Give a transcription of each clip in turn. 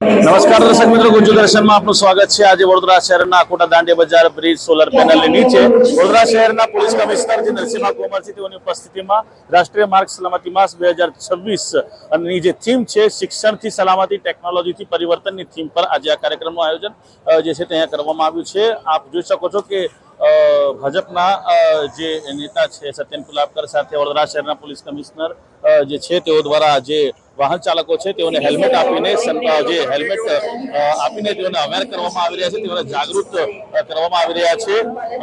નમસ્કાર દર્શક મિત્રો, ગુજ્જુદર્શનમાં આપનું સ્વાગત છે। આજે વડોદરા શહેરના આકોટા દાંડી બજાર બ્રિજ સોલર પેનલની નીચે વડોદરા શહેરના પોલીસ કમિશનર જે નરસિંહ કુમાર છે તેઓની ઉપસ્થિતિમાં રાષ્ટ્રીય માર્ગ સલામતી માસ 2026 અને જે થીમ છે શિક્ષણથી સલામતી ટેકનોલોજીથી પરિવર્તનની થીમ પર આજે આ કાર્યક્રમનું આયોજન જે છે તે અહીંયા કરવામાં આવ્યું છે। આપ જોઈ શકો છો કે ભાજપના જે નેતા છે સત્યન કુલાબકર સાથે વડોદરા શહેરના પોલીસ કમિશનર જે છે તેઓ દ્વારા જે વાહન ચાલકો છે તેઓને હેલ્મેટ આપીને તેઓને અવેર કરવામાં આવી રહ્યા છે, તેઓને જાગૃત કરવામાં આવી રહ્યા છે।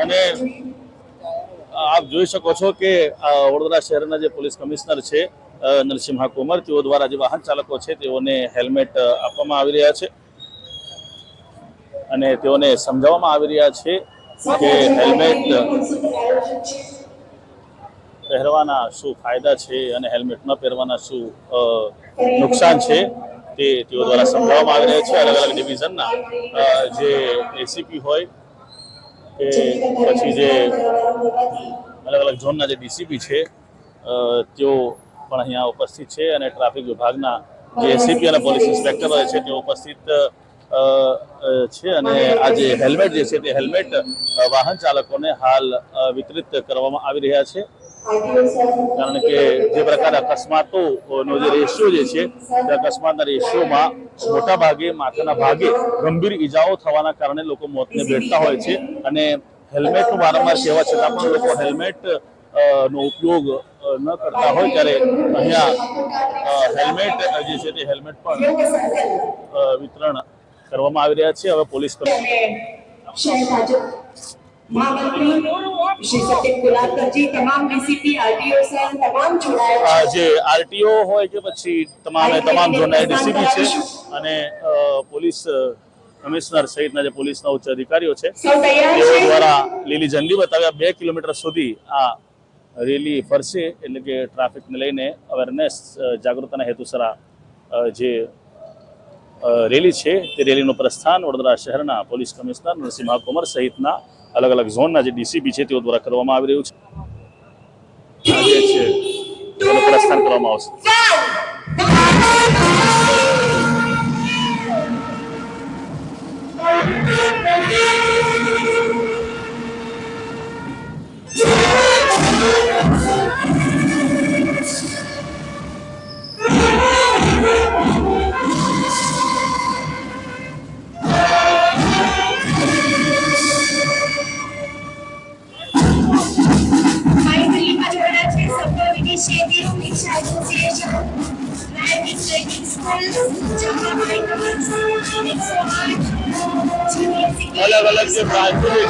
અને આપ જોઈ શકો છો કે વડોદરા શહેરના જે પોલીસ કમિશનર છે નરસિંહ કુમાર, તેઓ દ્વારા જે વાહન ચાલકો છે તેઓને હેલ્મેટ આપવામાં આવી રહ્યા છે અને તેઓને સમજાવવામાં આવી રહ્યા છે કે હેલ્મેટ પહેરવાના શું ફાયદા છે અને હેલ્મેટ ન પહેરવાના શું નુકસાન છે તે તેઓ દ્વારા સમજાવવામાં આવી રહ્યા છે। અલગ અલગ ડિવિઝનના જે એસીપી હોય કે પછી જે અલગ અલગ ઝોનના જે ડીસીપી છે તેઓ પણ અહીંયા ઉપસ્થિત છે અને ટ્રાફિક વિભાગના જે એસીપી અને પોલીસ ઇન્સ્પેક્ટર હોય છે તેઓ ઉપસ્થિત છે અને આ જે હેલ્મેટ જે છે તે હેલ્મેટ વાહન ચાલકોને હાલ વિતરિત કરવામાં આવી રહ્યા છે, કારણ કે જે પ્રકારે અકસ્માતોનો જે રેશિયો જે છે તે અકસ્માતના રેશિયોમાં મોટા ભાગે માથાના ભાગે ગંભીર ઈજાઓ થવાના કારણે લોકો મોતને ભેટતા હોય છે અને હેલ્મેટનું વારંવાર કહેવા છતાં પણ લોકો હેલ્મેટ નો ઉપયોગ ન કરતા હોય ત્યારે અહીંયા હેલ્મેટ જે છે તે હેલ્મેટ પણ વિતરણ કરવામાં આવી રહ્યા છે। હવે પોલીસ જે આરટીઓ હોય કે પછી તમામ ઝોનના ડીસીપી છે અને પોલીસ કમિશનર સહિતના જે પોલીસના ઉચ્ચ અધિકારીઓ છે તેઓ દ્વારા લીલી ઝંડી બતાવ્યા 2 કિલોમીટર સુધી આ રેલી ફરશે, એટલે કે ટ્રાફિકને લઈને અવેરનેસ જાગૃતતાના હેતુસર જે રેલી છે તે રેલીનું પ્રસ્થાન વડોદરા શહેરના પોલીસ કમિશનર નરસિંહ કુમાર સહિતના અલગ અલગ ઝોનના જે ડીસીપી છે તેઓ દ્વારા કરવામાં આવી રહ્યું છે। તેનું પ્રસ્થાન કરવામાં આવશે। अलग अलग जो ब्रांचें है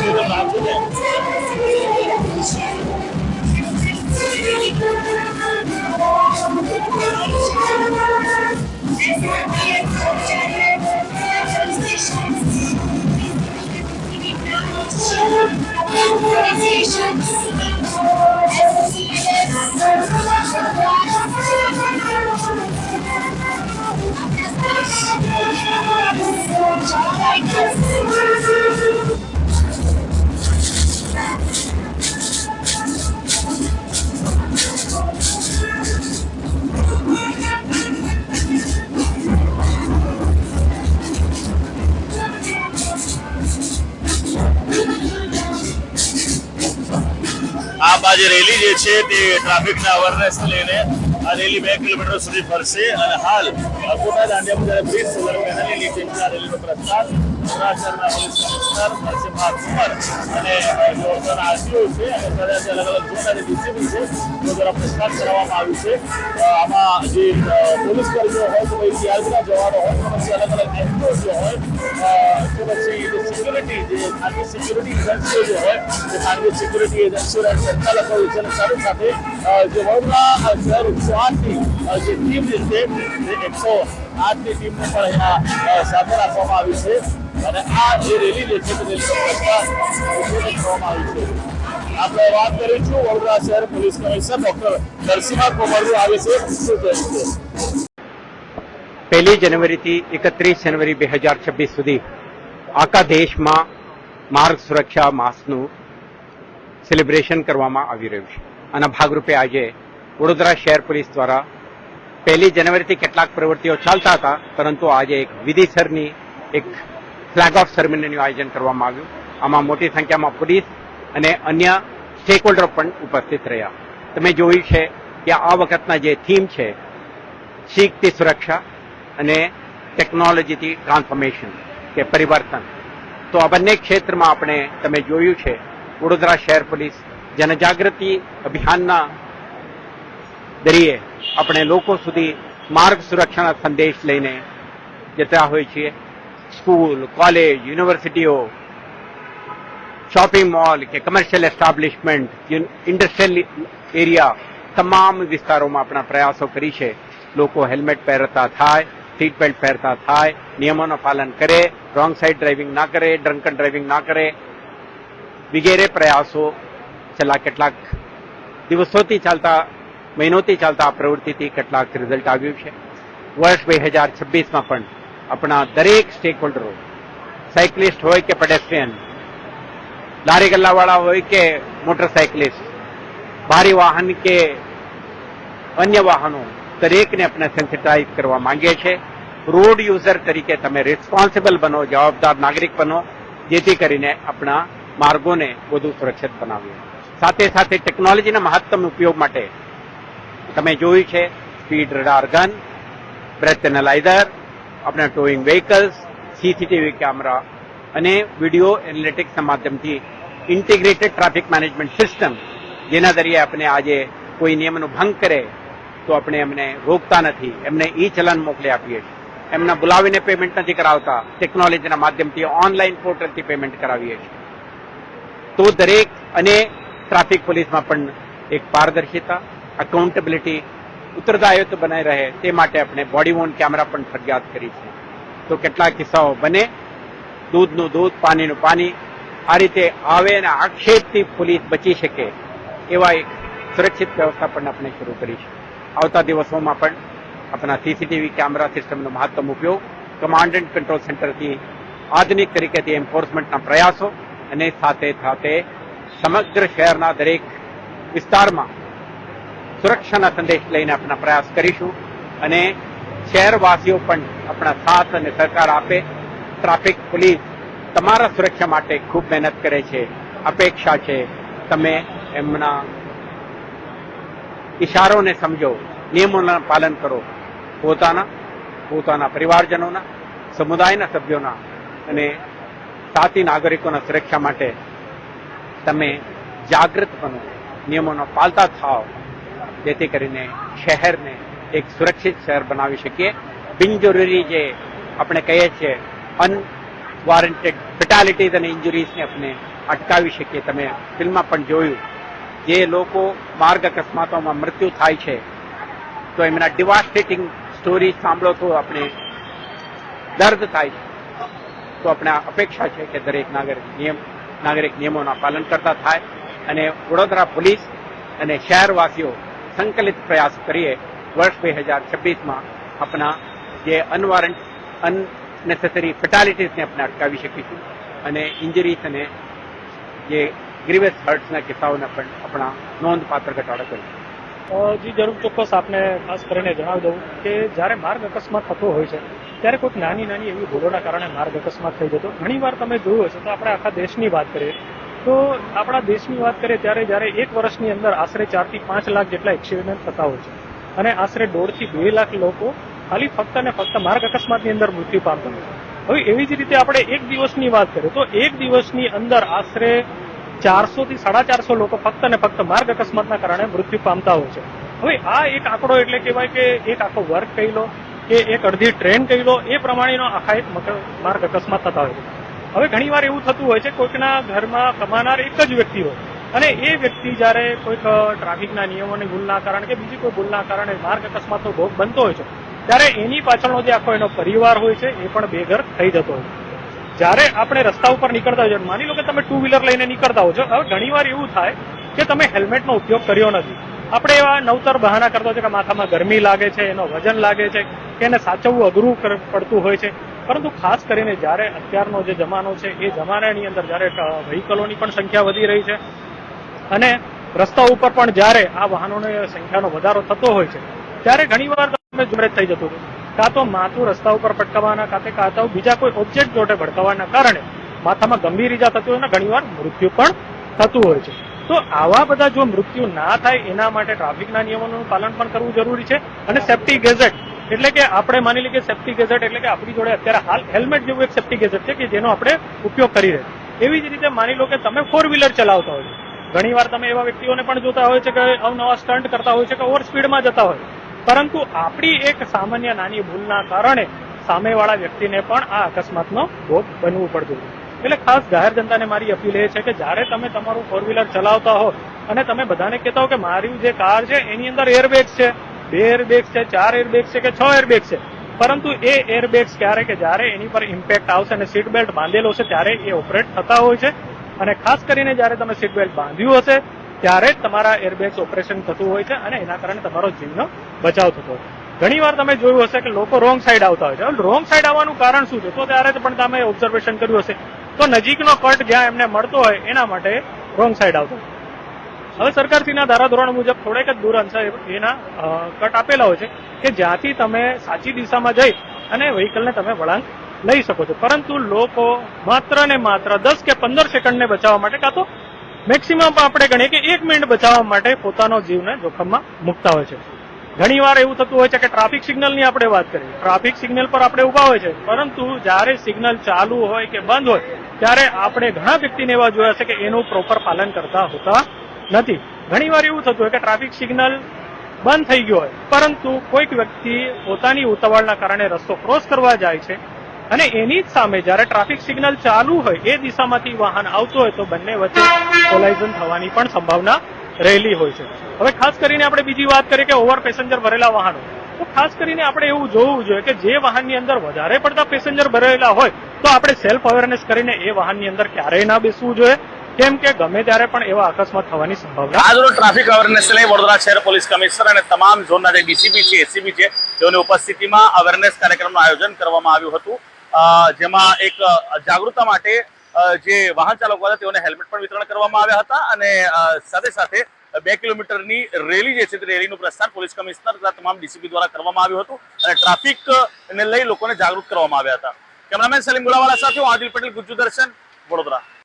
आप आज रेली જે છે તે ટ્રાફિકના અવેરનેસને લઈને આ રેલી 2 કિલોમીટર સુધી ફરશે અને હાલ આકોટા દાંડિયા બજાર બ્રિજ સોલર પેનલની નીચે આ રેલીનું પ્રસ્થાન વડોદરા શહેરના પોલીસ કમિશનર નરસિંહ કુમાર અને વડોદરાના આરટીઓ છે અને અલગ અલગ ઝોનના જે ડીસીપી છે તેઓ દ્વારા પ્રસ્થાન કરવામાં આવ્યું છે। આમાં જે પોલીસ કર્મીઓ હોય તો પછી સીઆરપીના જવાનો હોય તો પછી અલગ અલગ એનજીઓ જે હોય કે પછી સિક્યુરિટી જે ખાનગી સિક્યુરિટી એજન્સીઓ જે હોય તે ખાનગી સિક્યુરિટી એજન્સીઓના સંચાલકો છે અને સાથે જે વડોદરા શહેર 108ની જે ટીમ જે છે તે 108ની ટીમને પણ અહીંયા સાથે રાખવામાં આવી છે અને આ જે રેલી જે છે તે રેલીનો પ્રસ્તાવ કરવામાં આવી છે। આપણે વાત કરીશું વડોદરા શહેર પોલીસ કમિશનર ડોક્ટર નરસિંહ કુમારનું આવે છે શું કહ્યું છે। 1 જાન્યુઆરીથી 31 જાન્યુઆરી 2026 સુધી આખા દેશમાં માર્ગ સુરક્ષા માસનું સેલિબ્રેશન કરવામાં આવી રહ્યું છે। આના ભાગરૂપે આજે વડોદરા શહેર પોલીસ દ્વારા 1 જાન્યુઆરીથી કેટલાક પ્રવૃત્તિઓ ચાલતા હતા, પરંતુ આજે એક વિધિસરની એક ફ્લેગ ઓફ સેરેમનીનું આયોજન કરવામાં આવ્યું. આમાં મોટી સંખ્યામાં પોલીસ અને અન્ય સ્ટેક હોલ્ડર પણ ઉપસ્થિત રહ્યા. તમે જોયું છે કે આ વખતના જે થીમ છે શીખથી સુરક્ષા અને ટેકનોલોજીથી ટ્રાન્સફોર્મેશન કે પરિવર્તન, તો આ બંને ક્ષેત્રમાં આપણે તમે જોયું છે વડોદરા શહેર પોલીસ જનજાગૃતિ અભિયાનના દરિયે આપણે લોકો સુધી માર્ગ સુરક્ષાના સંદેશ લઈને જતા હોય છીએ. સ્કૂલ, કોલેજ, યુનિવર્સિટીઓ, શોપિંગ મોલ કે કમર્શિયલ એસ્ટાબ્લિશમેન્ટ, ઇન્ડસ્ટ્રીયલ એરિયા, તમામ વિસ્તારોમાં આપણા પ્રયાસો કરી છે. લોકો હેલ્મેટ પહેરતા થાય, સીટ બેલ્ટ પહેરતા થાય, નિયમોનું પાલન કરે, રોંગ સાઈડ ડ્રાઇવિંગ ના કરે, ડ્રંકન ડ્રાઇવિંગ ના કરે વગેરે પ્રયાસો છેલ્લા કેટલાક દિવસોથી ચાલતા મહિનોથી ચાલતા આ પ્રવૃત્તિથી કેટલાક રિઝલ્ટ આવ્યું છે. વર્ષ 2026માં પણ આપણા દરેક સ્ટેક હોલ્ડરો, સાયકલિસ્ટ હોય કે પેડેસ્ટ્રિયન, લારી ગલ્લાવાળા હોય કે મોટરસાયકલિસ્ટ, ભારી વાહન કે અન્ય વાહનો, દરેકને આપણે સેન્સિટાઇઝ કરવા માંગીએ છીએ. રોડ યુઝર તરીકે તમે રિસ્પોન્સિબલ બનો, જવાબદાર નાગરિક બનો, જેથી કરીને આપણા માર્ગોને વધુ સુરક્ષિત બનાવીએ. સાથે સાથે ટેકનોલોજીના મહત્તમ ઉપયોગ માટે તમે જોયું છે speed radar gun, breath analyser, આપણા ટોઈંગ વ્હીકલ્સ, સીસીટીવી કેમેરા અને વિડીયો એનાલિટિક્સના માધ્યમથી ઇન્ટિગ્રેટેડ ટ્રાફિક મેનેજમેન્ટ સિસ્ટમ, જેના દરિયે આપણે આજે કોઈ નિયમનો ભંગ કરે તો આપણે એમને રોકતા નથી, એમને ઈ ચલન મોકલી આપીએ છીએ. એમને બોલાવીને પેમેન્ટ નથી કરાવતા, ટેકનોલોજીના માધ્યમથી ઓનલાઈન પોર્ટલથી પેમેન્ટ કરાવીએ છીએ. તો દરેક અને ટ્રાફિક પોલીસમાં પણ એક પારદર્શિતા, અકાઉન્ટેબિલિટી, ઉત્તરદાયિત્વ બનાવી રહે તે માટે આપણે બોડી વોર્ન કેમેરા પણ ફરજિયાત કરી છે. તો કેટલાક કિસ્સાઓ બને, દૂધનું દૂધ, પાણીનું પાણી, આ રીતે આવે અને આક્ષેપથી પોલીસ બચી શકે એવા એક સુરક્ષિત વ્યવસ્થા પણ આપણે શરૂ કરી છે. આવતા દિવસોમાં પણ આપણા સીસીટીવી કેમેરા સિસ્ટમનો મહત્તમ ઉપયોગ, કમાન્ડ એન્ડ કંટ્રોલ સેન્ટરથી આધુનિક તરીકેથી એન્ફોર્સમેન્ટના પ્રયાસો અને સાથે સાથે સમગ્ર શહેરના દરેક વિસ્તારમાં સુરક્ષાના સંદેશ લઈને આપણા પ્રયાસ કરીશું. અને શહેરવાસીઓ પણ આપણા સાથ અને સહકાર આપે. ટ્રાફિક પોલીસ તમારા સુરક્ષા માટે ખૂબ મહેનત કરે છે. અપેક્ષા છે તમે એમના ઇશારોને સમજો, નિયમોના પાલન કરો, પોતાના પરિવારજનોના, સમુદાયના સભ્યોના અને સાથી નાગરિકોના સુરક્ષા માટે તમે જાગૃત બનો, નિયમોનો પાલતા થાઓ, જેથી કરીને શહેરને એક સુરક્ષિત શહેર બનાવી શકીએ. બિનજરૂરી જે આપણે કહીએ છીએ અનવોરંટેડ ફેટાલિટીઝ અને ઇન્જરીઝને આપણે અટકાવી શકીએ. તમે ફિલ્મમાં પણ જોયું, જે લોકો માર્ગ અકસ્માતોમાં મૃત્યુ થાય છે તો એમના ડિવાસ્ટેટિંગ સ્ટોરી સાંભળો તો આપણે દર્દ થાય છે. તો આપણે અપેક્ષા છે કે દરેક નાગરિક નિયમોના પાલન કરતા થાય અને વડોદરા પોલીસ અને શહેરવાસીઓ સંકલિત પ્રયાસ કરીએ. વર્ષ 2026માં આપણા જે અનનેસેસરી ફેટાલિટીઝને આપણે અટકાવી શકીશું અને ઇન્જરીઝ અને જે ગ્રીવસ હર્ટ્સના કિસ્સાઓને પણ આપણા નોંધપાત્ર ઘટાડો કરીશું. જી જરૂર, ચોક્કસ. આપને ખાસ કરીને જણાવી દઉં કે જ્યારે માર્ગ અકસ્માત થતો હોય છે ત્યારે કોઈક નાની એવી ભૂલોના કારણે માર્ગ અકસ્માત થઈ જતો. ઘણીવાર તમે જોયું હશે તો આપણે આખા દેશની વાત કરીએ તો આપણા દેશની વાત કરીએ ત્યારે જ્યારે એક વર્ષની અંદર આશરે 4 થી 5 લાખ જેટલા એક્સિડન્ટ થતા હોય છે અને આશરે 1.5 થી 2 લાખ લોકો ખાલી ફક્ત ને ફક્ત માર્ગ અકસ્માતની અંદર મૃત્યુ પામતા હોય છે. હવે એવી જ રીતે આપણે એક દિવસની વાત કરીએ તો એક દિવસની અંદર આશરે 400 થી 450 લોકો ફક્ત ને ફક્ત માર્ગ અકસ્માતના કારણે મૃત્યુ પામતા હોય છે. હવે આ એક આંકડો એટલે કહેવાય કે એક આખો વર્ગ કહી લો કે એક અડધી ટ્રેન કહી લો, એ પ્રમાણેનો આખા એક માર્ગ અકસ્માત થતા હોય છે. હવે ઘણીવાર એવું થતું હોય છે કોઈકના ઘરમાં કમાનાર એક જ વ્યક્તિ હોય અને એ વ્યક્તિ જ્યારે કોઈક ટ્રાફિકના નિયમોની ભૂલના કારણે કે બીજી કોઈ ભૂલના કારણે માર્ગ અકસ્માતનો ભોગ બનતો હોય છે ત્યારે એની પાછળનો જે આખો એનો પરિવાર હોય છે એ પણ બેઘર થઈ જતો હોય છે. જ્યારે આપણે રસ્તા ઉપર નીકળતા હોય છે, માની લો કે તમે 2 વ્હીલર લઈને નીકળતા હો છો, હવે ઘણીવાર એવું થાય કે તમે હેલ્મેટનો ઉપયોગ કર્યો નથી. આપણે એવા નવતર બહાના કરતા હોય છે કે માથામાં ગરમી લાગે છે, એનો વજન લાગે છે કે એને સાચવવું અઘરું પડતું હોય છે. પરંતુ ખાસ કરીને જ્યારે અત્યારનો જે જમાનો છે એ જમાનાની અંદર જ્યારે વ્હીકલોની પણ સંખ્યા વધી રહી છે અને રસ્તા ઉપર પણ જ્યારે આ વાહનોની સંખ્યાનો વધારો થતો હોય છે ત્યારે ઘણીવાર ને જમરેજ થઈ જતું હતું, કાં તો માથું રસ્તા ઉપર પટકાવવાના કાં તો બીજા કોઈ ઓબ્જેક્ટ જોડે ભટકાવવાના કારણે માથામાં ગંભીર ઈજા થતી હોય અને ઘણીવાર મૃત્યુ પણ થતું હોય છે. તો આવા બધા જો મૃત્યુ ના થાય એના માટે ટ્રાફિકના નિયમોનું પાલન પણ કરવું જરૂરી છે. અને સેફ્ટી ગેઝેટ એટલે કે આપણે માની લઈએ કે સેફ્ટી ગેઝેટ એટલે કે આપણી જોડે અત્યારે હાલ હેલ્મેટ જેવું એક સેફ્ટી ગેઝેટ છે કે જેનો આપણે ઉપયોગ કરી રહ્યા. એવી જ રીતે માની લો કે તમે 4-વ્હીલર ચલાવતા હોય, ઘણી વાર તમે એવા વ્યક્તિઓને પણ જોતા હોય છે કે અવનવા સ્ટન્ટ કરતા હોય છે કે ઓવર સ્પીડમાં જતા હોય, પરંતુ આપણી એક સામાન્ય નાની ભૂલના કારણે સામેવાળા વ્યક્તિને પણ આ અકસ્માતનો ભોગ બનવું પડતું હોય. એટલે ખાસ જાહેર જનતાને મારી અપીલ એ છે કે જ્યારે તમે તમારું 4-વ્હીલર ચલાવતા હો અને તમે બધાને કહેતા હો કે મારી જે કાર છે એની અંદર એરબેગ્સ છે, 2 એરબેગ્સ છે, 4 એરબેગ્સ છે કે 6 એરબેગ્સ છે, પરંતુ એ એરબેગ્સ ક્યારે કે જ્યારે એની પર ઇમ્પેક્ટ આવશે અને સીટ બેલ્ટ બાંધેલો છે ત્યારે એ ઓપરેટ થતા હોય છે. અને ખાસ કરીને જ્યારે તમે સીટ બેલ્ટ બાંધ્યું હશે ત્યારે જ તમારા એરબેગ્સ ઓપરેશન થતું હોય છે અને એના કારણે તમારો જીવનો બચાવ થતો હોય. ઘણી વાર તમે જોયું હશે કે લોકો રોંગ સાઈડ આવતા હોય છે. રોંગ સાઈડ આવવાનું કારણ શું છે? તો ત્યારે પણ તમે ઓબ્ઝર્વેશન કર્યું હશે તો નજીકનો કટ જ્યાં એમને મળતો હોય એના માટે રોંગ સાઈડ આવતો હોય. હવે સરકારશ્રીના ધારાધોરણ મુજબ થોડેક જ દૂર અંશે એના કટ આપેલા હોય છે કે જ્યાંથી તમે સાચી દિશામાં જઈ અને વ્હીકલને તમે વળાંક લઈ શકો છો, પરંતુ લોકો માત્ર ને માત્ર 10 કે 15 સેકન્ડને બચાવવા માટે કાં તો મેક્સિમમ આપણે ગણીએ કે 1 મિનિટ બચાવવા માટે પોતાનો જીવને જોખમમાં મૂકતા હોય છે. ઘણી વાર એવું થતું હોય છે કે ટ્રાફિક સિગ્નલની આપણે વાત કરીએ, ટ્રાફિક સિગ્નલ પર આપણે ઉભા હોય છે, પરંતુ જ્યારે સિગ્નલ ચાલુ હોય કે બંધ હોય ત્યારે આપણે ઘણા વ્યક્તિને એવા જોયા છે કે એનું પ્રોપર પાલન કરતા હોતા નથી. ઘણી વાર એવું થતું હોય કે ટ્રાફિક સિગ્નલ બંધ થઈ ગયો હોય, પરંતુ કોઈક વ્યક્તિ પોતાની ઉતાવળના કારણે રસ્તો ક્રોસ કરવા જાય છે અને એની જ સામે જ્યારે ટ્રાફિક સિગ્નલ ચાલુ હોય એ દિશામાંથી વાહન આવતું હોય તો બંને વચ્ચે કોલાઇઝન થવાની પણ સંભાવના રહેલી હોય છે. હવે ખાસ કરીને આપણે બીજી વાત કરીએ કે ઓવર પેસેન્જર ભરેલા વાહનો, તો ખાસ કરીને આપણે એવું જોવું જોઈએ કે જે વાહનની અંદર વધારે પડતા પેસેન્જર ભરેલા હોય તો આપણે સેલ્ફ અવેરનેસ કરીને એ વાહનની અંદર ક્યારેય ના બેસવું જોઈએ, કેમ કે ગમે ત્યારે પણ એવા અકસ્માત થવાની સંભાવના. આજનો ટ્રાફિક અવેરનેસ લઈ વડોદરા શહેર પોલીસ કમિશનર અને તમામ ઝોનના જે ડીસીપી છે, એસીપી છે, તેઓની ઉપસ્થિતિમાં અવેરનેસ કાર્યક્રમનું આયોજન કરવામાં આવ્યું હતું, જેમાં એક જાગૃતતા માટે જે વાહન ચાલકો હતા તેઓને હેલ્મેટ પણ વિતરણ કરવામાં આવ્યા હતા અને સાથે સાથે 2 કિલોમીટરની રેલી જે છે તે રેલીનું પ્રસ્થાન પોલીસ કમિશનર તથા તમામ ડીસીપી દ્વારા કરવામાં આવ્યું હતું અને ટ્રાફિકને લઈ લોકોને જાગૃત કરવામાં આવ્યા હતા. કેમેરામેન સલીમ ગુલાવાલા સાથે હું આદિલ પટેલ, ગુજ્જુ દર્શન, વડોદરા.